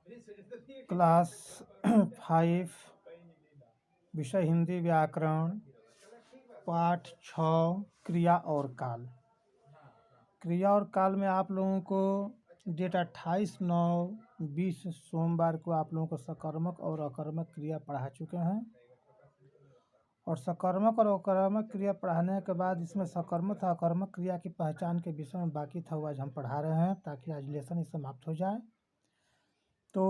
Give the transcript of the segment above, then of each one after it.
Class 5 विषय हिंदी व्याकरण पाठ 6 क्रिया और काल। क्रिया और काल में आप लोगों को डेट 28/9/20 सोमवार को आप लोगों को सकर्मक और अकर्मक क्रिया पढ़ा चुके हैं। और सकर्मक और अकर्मक क्रिया पढ़ाने के बाद इसमें सकर्मक और अकर्मक क्रिया की पहचान के विषय में बाकी था, वो आज हम पढ़ा रहे हैं ताकि आज लेसन ही समाप्त हो जाए। तो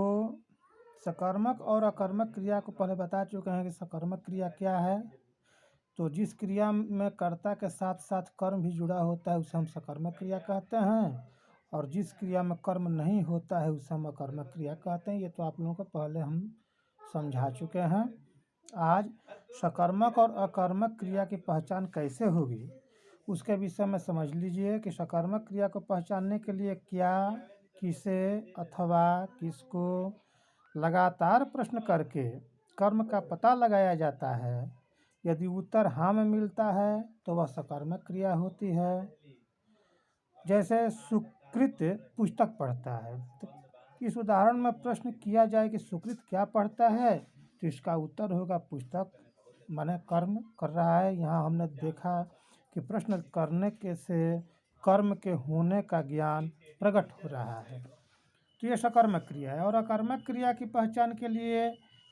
सकर्मक और अकर्मक क्रिया को पहले बता चुके हैं कि सकर्मक क्रिया क्या है। तो जिस क्रिया में कर्ता के साथ साथ कर्म भी जुड़ा होता है उसे हम सकर्मक क्रिया कहते हैं, और जिस क्रिया में कर्म नहीं होता है उसे हम अकर्मक क्रिया कहते हैं। ये तो आप लोगों को पहले हम समझा चुके हैं। आज सकर्मक और अकर्मक क्रिया की पहचान कैसे होगी उसके विषय में समझ लीजिए कि सकर्मक क्रिया को पहचानने के लिए क्या, किसे अथवा किसको लगातार प्रश्न करके कर्म का पता लगाया जाता है। यदि उत्तर हाँ में मिलता है तो वह सकर्मक क्रिया होती है। जैसे सुकृत पुस्तक पढ़ता है, तो इस उदाहरण में प्रश्न किया जाए कि सुकृत क्या पढ़ता है, तो इसका उत्तर होगा पुस्तक माने कर्म कर रहा है। यहाँ हमने देखा कि प्रश्न करने के से कर्म के होने का ज्ञान प्रकट हो रहा है। तो ये सकर्मक क्रिया है। और अकर्मक क्रिया की पहचान के लिए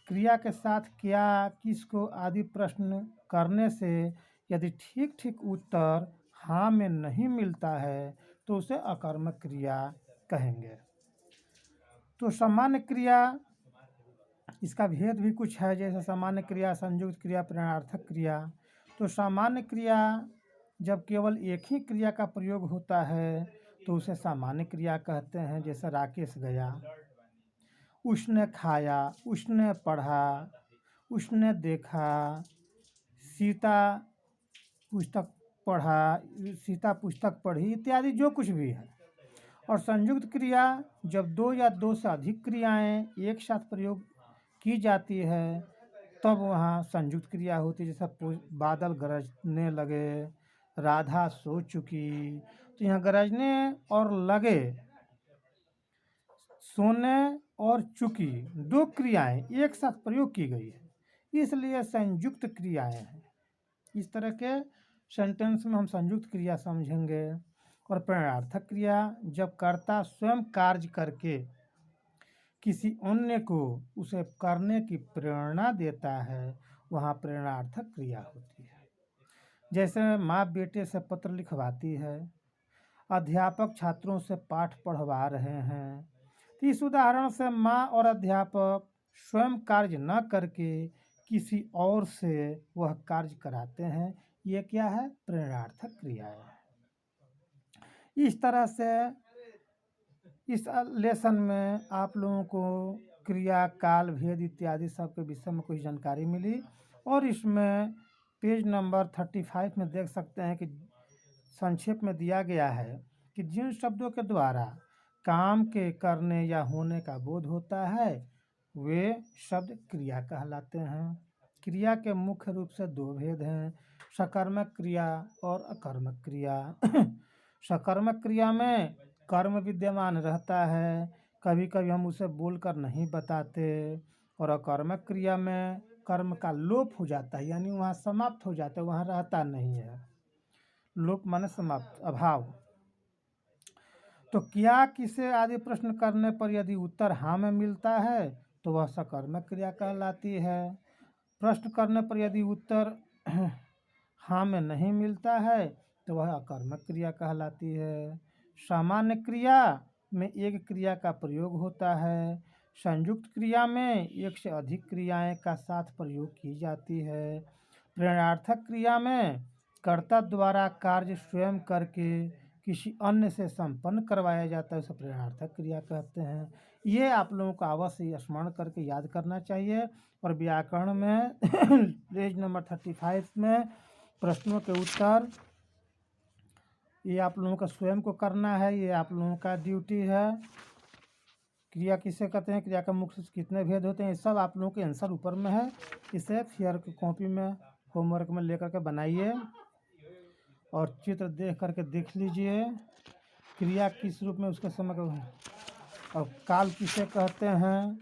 क्रिया के साथ क्या, किसको आदि प्रश्न करने से यदि ठीक ठीक उत्तर हाँ में नहीं मिलता है तो उसे अकर्मक क्रिया कहेंगे। तो सामान्य क्रिया, इसका भेद भी कुछ है। जैसे सामान्य क्रिया, संयुक्त क्रिया, प्रेरणार्थक क्रिया। तो सामान्य क्रिया जब केवल एक ही क्रिया का प्रयोग होता है तो उसे सामान्य क्रिया कहते हैं। जैसे राकेश गया, उसने खाया, उसने पढ़ा, उसने देखा, सीता पुस्तक पढ़ा, सीता पुस्तक पढ़ी इत्यादि जो कुछ भी है। और संयुक्त क्रिया जब दो या दो से अधिक क्रियाएं एक साथ प्रयोग की जाती है तब वहाँ संयुक्त क्रिया होती है। जैसे बादल गरजने लगे, राधा सो चुकी। तो यहाँ गरजने और लगे, सोने और चुकी दो क्रियाएं एक साथ प्रयोग की गई है, इसलिए संयुक्त क्रियाएं हैं। इस तरह के सेंटेंस में हम संयुक्त क्रिया समझेंगे। और प्रेरणार्थक क्रिया जब कर्ता स्वयं कार्य करके किसी अन्य को उसे करने की प्रेरणा देता है, वहाँ प्रेरणार्थक क्रिया होती है। जैसे माँ बेटे से पत्र लिखवाती है, अध्यापक छात्रों से पाठ पढ़वा रहे हैं। तो इस उदाहरण से माँ और अध्यापक स्वयं कार्य न करके किसी और से वह कार्य कराते हैं। ये क्या है? प्रेरणार्थक क्रिया है। इस तरह से इस लेसन में आप लोगों को क्रिया, काल, भेद इत्यादि सब के विषय में कुछ जानकारी मिली। और इसमें पेज नंबर 35 में देख सकते हैं कि संक्षेप में दिया गया है कि जिन शब्दों के द्वारा काम के करने या होने का बोध होता है वे शब्द क्रिया कहलाते हैं। क्रिया के मुख्य रूप से दो भेद हैं, सकर्मक क्रिया और अकर्मक क्रिया। सकर्मक क्रिया में कर्म विद्यमान रहता है, कभी कभी हम उसे बोलकर नहीं बताते। और अकर्मक क्रिया में कर्म का लोप हो जाता है, यानी वहाँ समाप्त हो जाता है, वहाँ रहता नहीं है। लोप माने समाप्त, अभाव। तो क्या, किसे आदि प्रश्न करने पर यदि उत्तर हाँ में मिलता है तो वह सकर्मक क्रिया कहलाती है। प्रश्न करने पर यदि उत्तर हाँ में नहीं मिलता है तो वह अकर्मक क्रिया कहलाती है। सामान्य क्रिया में एक क्रिया का प्रयोग होता है। संयुक्त क्रिया में एक से अधिक क्रियाएं का साथ प्रयोग की जाती है। प्रेरणार्थक क्रिया में कर्ता द्वारा कार्य स्वयं करके किसी अन्य से संपन्न करवाया जाता है, उसे प्रेरणार्थक क्रिया कहते हैं। ये आप लोगों को अवश्य स्मरण करके याद करना चाहिए। और व्याकरण में पेज नंबर 35 में प्रश्नों के उत्तर ये आप लोगों का स्वयं को करना है, ये आप लोगों का ड्यूटी है। क्रिया किसे कहते हैं, क्रिया का मुख्य कितने भेद होते हैं, ये सब आप लोगों के आंसर ऊपर में है। इसे फेयर की कॉपी में होमवर्क में लेकर के बनाइए और चित्र देख करके देख लीजिए क्रिया किस रूप में उसके समय और काल किसे कहते हैं?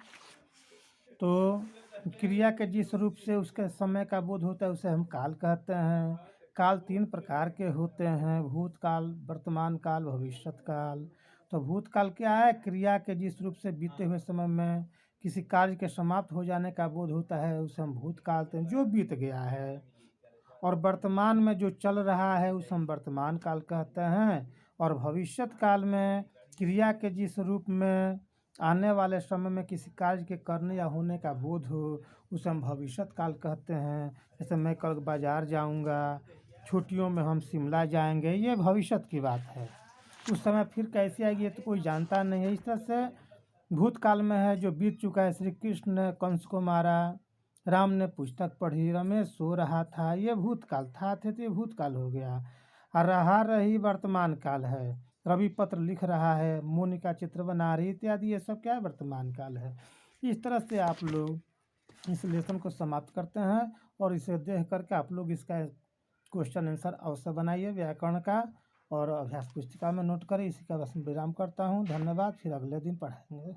तो क्रिया के जिस रूप से उसके समय का बोध होता है उसे हम काल कहते हैं। काल 3 प्रकार के होते हैं, भूतकाल, वर्तमान काल, भविष्यत काल। तो भूतकाल क्या है? क्रिया के जिस रूप से बीते हुए समय में किसी कार्य के समाप्त हो जाने का बोध होता है उसे हम भूतकाल कहते हैं, जो बीत गया है। और वर्तमान में जो चल रहा है उसे हम वर्तमान काल कहते हैं। और भविष्यत काल में क्रिया के जिस रूप में आने वाले समय में किसी कार्य के करने या होने का बोध हो उसे हम भविष्यत काल कहते हैं। जैसे मैं कल बाज़ार जाऊंगा, छुट्टियों में हम शिमला जाएंगे, ये भविष्यत की बात है। उस समय फिर कैसे आएगी ये तो कोई जानता नहीं है। इस तरह से भूतकाल में है जो बीत चुका है। श्री कृष्ण ने कंस को मारा, राम ने पुस्तक पढ़ी, रमेश सो रहा था, ये भूतकाल था। थे तो ये भूतकाल हो गया। और रहा रही वर्तमान काल है, रवि पत्र लिख रहा है, मोनिका चित्र बना रही इत्यादि, ये सब क्या है? वर्तमान काल है। इस तरह से आप लोग इस लेसन को समाप्त करते हैं और इसे देख करके आप लोग इसका क्वेश्चन आंसर अवश्य बनाइए व्याकरण का और अभ्यास पुस्तिका में नोट करें। इसी का बस विराम करता हूँ। धन्यवाद। फिर अगले दिन पढ़ाएंगे।